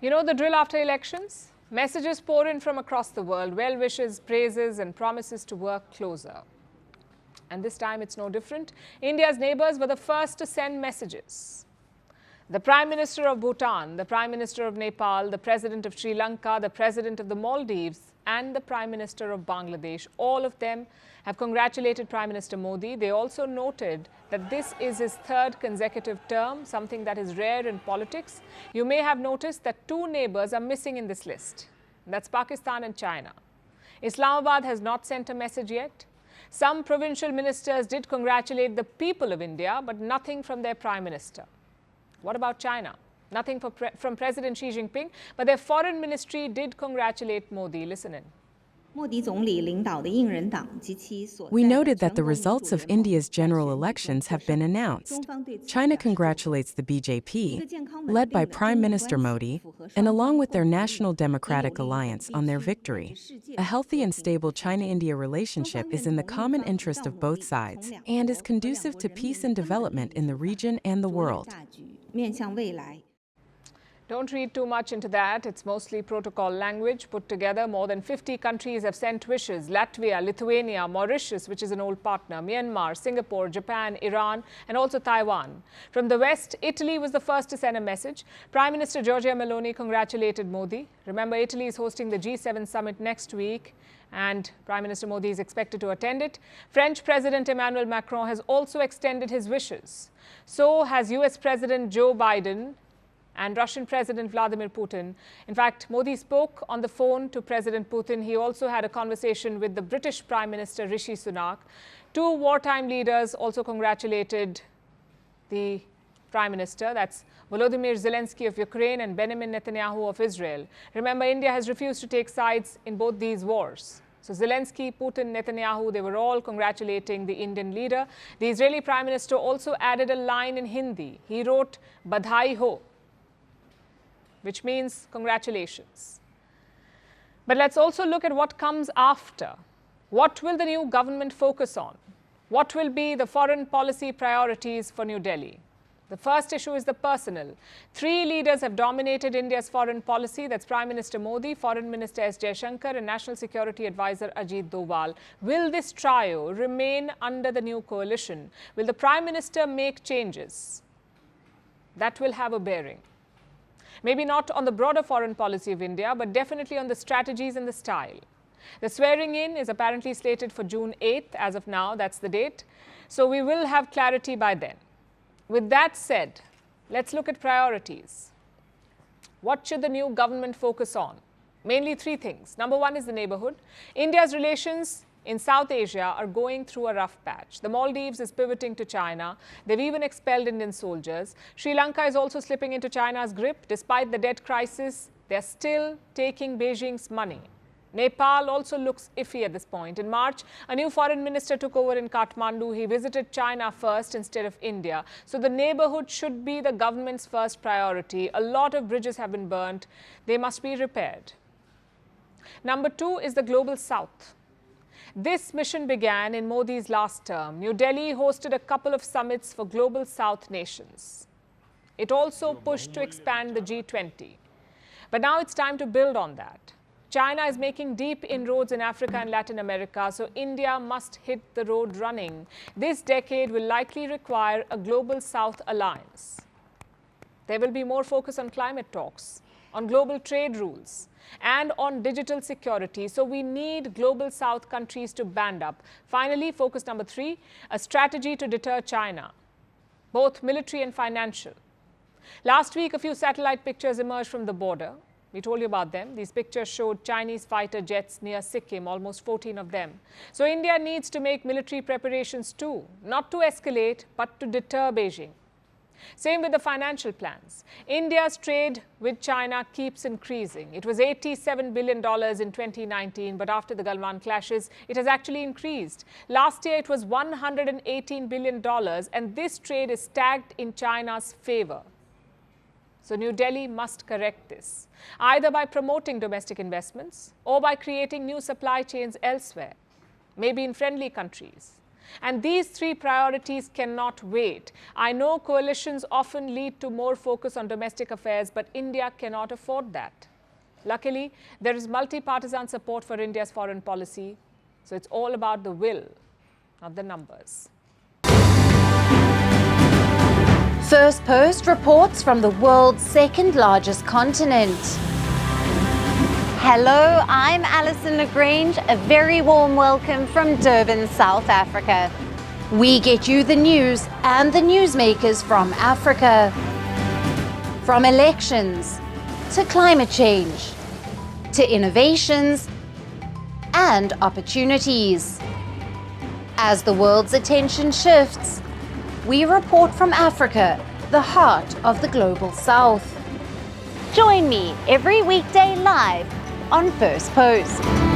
You know the drill after elections? Messages pour in from across the world, well wishes, praises and promises to work closer. And this time it's no different. India's neighbours were the first to send messages. The Prime Minister of Bhutan, the Prime Minister of Nepal, the President of Sri Lanka, the President of the Maldives and the Prime Minister of Bangladesh, all of them have congratulated Prime Minister Modi. They also noted that this is his third consecutive term, something that is rare in politics. You may have noticed that two neighbours are missing in this list. That's Pakistan and China. Islamabad has not sent a message yet. Some provincial ministers did congratulate the people of India, but nothing from their Prime Minister. What about China? Nothing from President Xi Jinping, but their foreign ministry did congratulate Modi. Listen in. We noted that the results of India's general elections have been announced. China congratulates the BJP, led by Prime Minister Modi, and along with their National Democratic Alliance on their victory. A healthy and stable China-India relationship is in the common interest of both sides and is conducive to peace and development in the region and the world. Don't read too much into that. It's mostly protocol language put together. More than 50 countries have sent wishes. Latvia, Lithuania, Mauritius, which is an old partner, Myanmar, Singapore, Japan, Iran, and also Taiwan. From the West, Italy was the first to send a message. Prime Minister Giorgia Meloni congratulated Modi. Remember, Italy is hosting the G7 summit next week, and Prime Minister Modi is expected to attend it. French President Emmanuel Macron has also extended his wishes. So has US President Joe Biden and Russian President Vladimir Putin. In fact, Modi spoke on the phone to President Putin. He also had a conversation with the British Prime Minister Rishi Sunak. Two wartime leaders also congratulated the Prime Minister. That's Volodymyr Zelensky of Ukraine and Benjamin Netanyahu of Israel. Remember, India has refused to take sides in both these wars. So Zelensky, Putin, Netanyahu, they were all congratulating the Indian leader. The Israeli Prime Minister also added a line in Hindi. He wrote, "Badhai ho," which means congratulations. But let's also look at what comes after. What will the new government focus on? What will be the foreign policy priorities for New Delhi? The first issue is the personal. Three leaders have dominated India's foreign policy. That's Prime Minister Modi, Foreign Minister S. Jaishankar and National Security Advisor Ajit Doval. Will this trio remain under the new coalition? Will the Prime Minister make changes? That will have a bearing. Maybe not on the broader foreign policy of India, but definitely on the strategies and the style. The swearing-in is apparently slated for June 8th. As of now, that's the date. So we will have clarity by then. With that said, let's look at priorities. What should the new government focus on? Mainly three things. Number one is the neighborhood. India's relations in South Asia are going through a rough patch. The Maldives is pivoting to China. They've even expelled Indian soldiers. Sri Lanka is also slipping into China's grip. Despite the debt crisis, they're still taking Beijing's money. Nepal also looks iffy at this point. In March, a new foreign minister took over in Kathmandu. He visited China first instead of India. So the neighborhood should be the government's first priority. A lot of bridges have been burnt. They must be repaired. Number two is the global south. This mission began in Modi's last term. New Delhi hosted a couple of summits for global south nations. It also pushed to expand the G20. But now it's time to build on that. China is making deep inroads in Africa and Latin America, so India must hit the road running. This decade will likely require a global south alliance. There will be more focus on climate talks, on global trade rules, and on digital security. So we need global south countries to band up. Finally, focus number three, a strategy to deter China, both military and financial. Last week, a few satellite pictures emerged from the border. We told you about them. These pictures showed Chinese fighter jets near Sikkim, almost 14 of them. So India needs to make military preparations too, not to escalate, but to deter Beijing. Same with the financial plans. India's trade with China keeps increasing. It was $87 billion in 2019, but after the Galwan clashes, it has actually increased. Last year, it was $118 billion, and this trade is stacked in China's favor. So New Delhi must correct this, either by promoting domestic investments or by creating new supply chains elsewhere, maybe in friendly countries. And these three priorities cannot wait. I know coalitions often lead to more focus on domestic affairs, but India cannot afford that. Luckily, there is multi-partisan support for India's foreign policy. So it's all about the will, not the numbers. Firstpost reports from the world's second largest continent. Hello, I'm Alison Lagrange. A very warm welcome from Durban, South Africa. We get you the news and the newsmakers from Africa. From elections to climate change to innovations and opportunities. As the world's attention shifts, we report from Africa, the heart of the global south. Join me every weekday live on Firstpost.